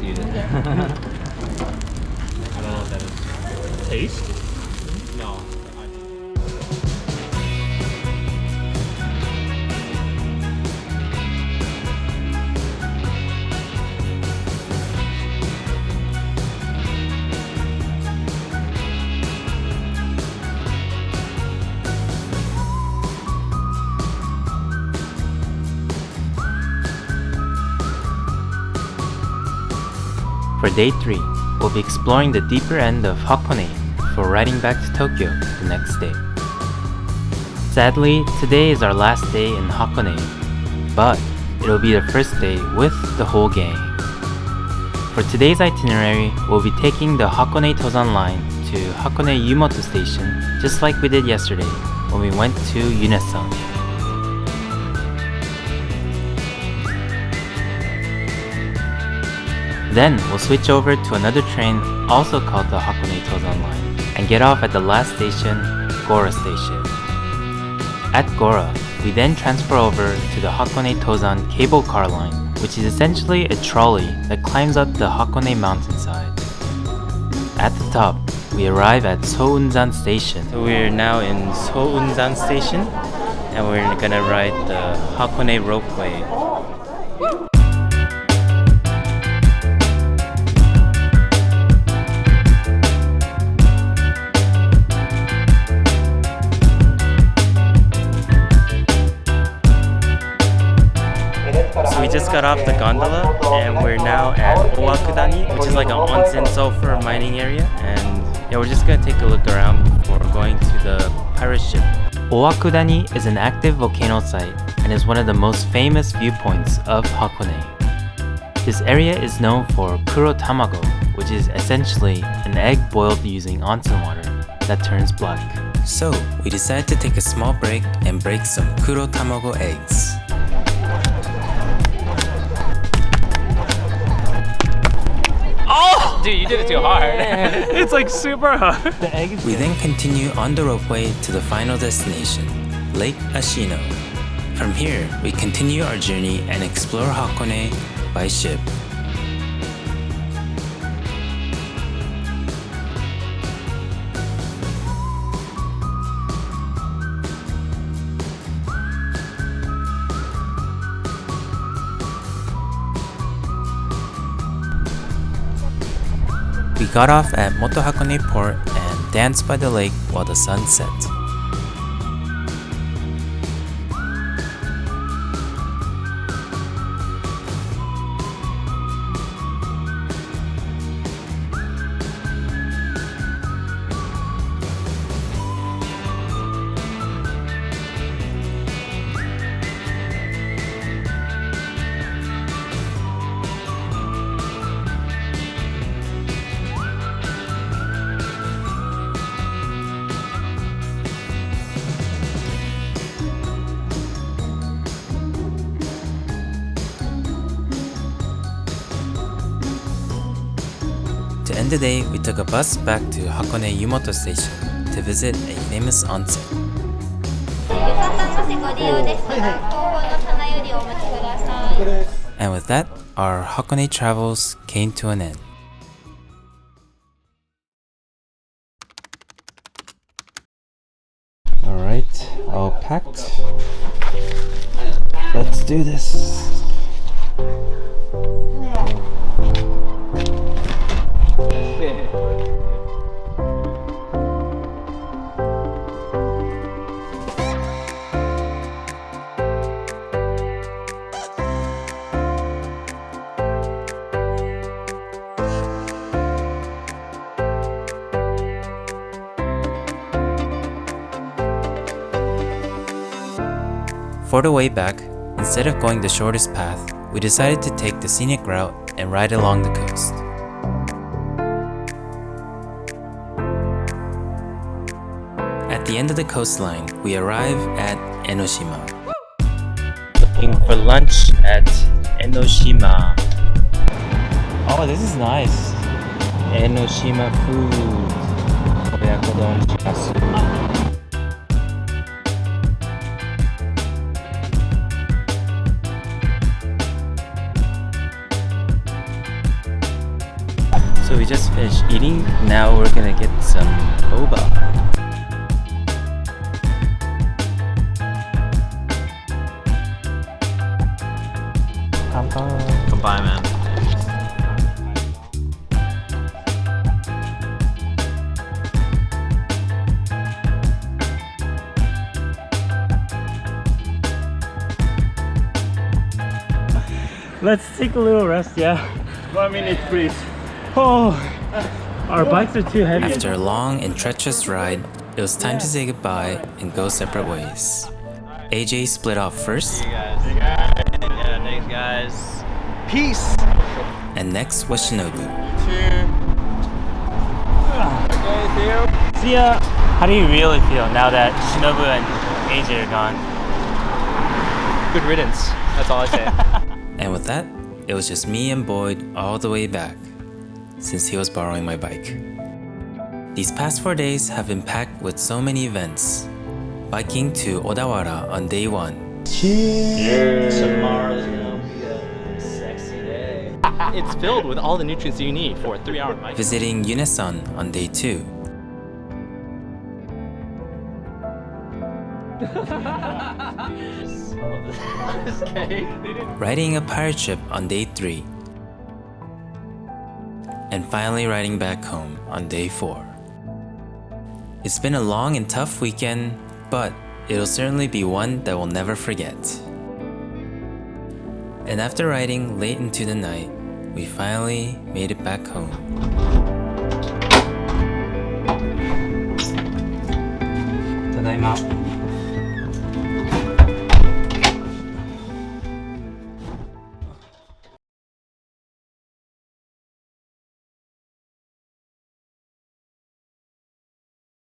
to use it. I don't know what that is. Taste? No. For day 3, we'll be exploring the deeper end of Hakone before riding back to Tokyo the next day. Sadly, today is our last day in Hakone, but it'll be the first day with the whole gang. For today's itinerary, we'll be taking the Hakone Tozan line to Hakone Yumoto Station, just like we did yesterday when we went to Yunesan. Then we'll switch over to another train also called the Hakone Tozan line and get off at the last station, Gora Station. At Gora, we then transfer over to the Hakone Tozan cable car line, which is essentially a trolley that climbs up the Hakone mountainside. At the top, we arrive at Sounzan Station. So we're now in Sounzan Station and we're gonna ride the Hakone ropeway. So we just got off the gondola and we're now at Owakudani, which is like an onsen sulfur mining area, and yeah, we're just gonna take a look around before going to the pirate ship. Owakudani is an active volcano site and is one of the most famous viewpoints of Hakone. This area is known for kuro tamago, which is essentially an egg boiled using onsen water that turns black. So we decided to take a small break and break some kuro tamago eggs. Oh! Dude, you did it too hard. It's like super hard. We then continue on the ropeway to the final destination, Lake Ashino. From here, we continue our journey and explore Hakone by ship. We got off at Moto Hakone Port and danced by the lake while the sun set. To end the day, we took a bus back to Hakone Yumoto Station to visit a famous onsen. And with that, our Hakone travels came to an end. Alright, all packed. Let's do this. For the way back, instead of going the shortest path, we decided to take the scenic route and ride along the coast. At the end of the coastline, we arrive at Enoshima. Looking for lunch at Enoshima. Oh, this is nice. Enoshima food. Oyakodon shimasu. we just finished eating. Now we're gonna get some boba. Goodbye, man. Let's take a little rest, yeah. 1 minute, please. Oh, our bikes are too heavy. After a long and treacherous ride, it was time to say goodbye and go separate ways. AJ split off first. See you guys. Yeah, thanks, guys. Peace. And next was Shinobu. Okay, see you. See ya. How do you really feel now that Shinobu and AJ are gone? Good riddance. That's all I say. And with that, it was just me and Boyd all the way back, since he was borrowing my bike. These past 4 days have been packed with so many events. Biking to Odawara on day 1. Tomorrow's gonna be a sexy day. It's filled with all the nutrients you need for a 3-hour bike. Visiting Yunesan on day 2. Riding a pirate ship on day 3. And finally riding back home on day 4. It's been a long and tough weekend, but it'll certainly be one that we'll never forget. And after riding late into the night, we finally made it back home. Tadaima.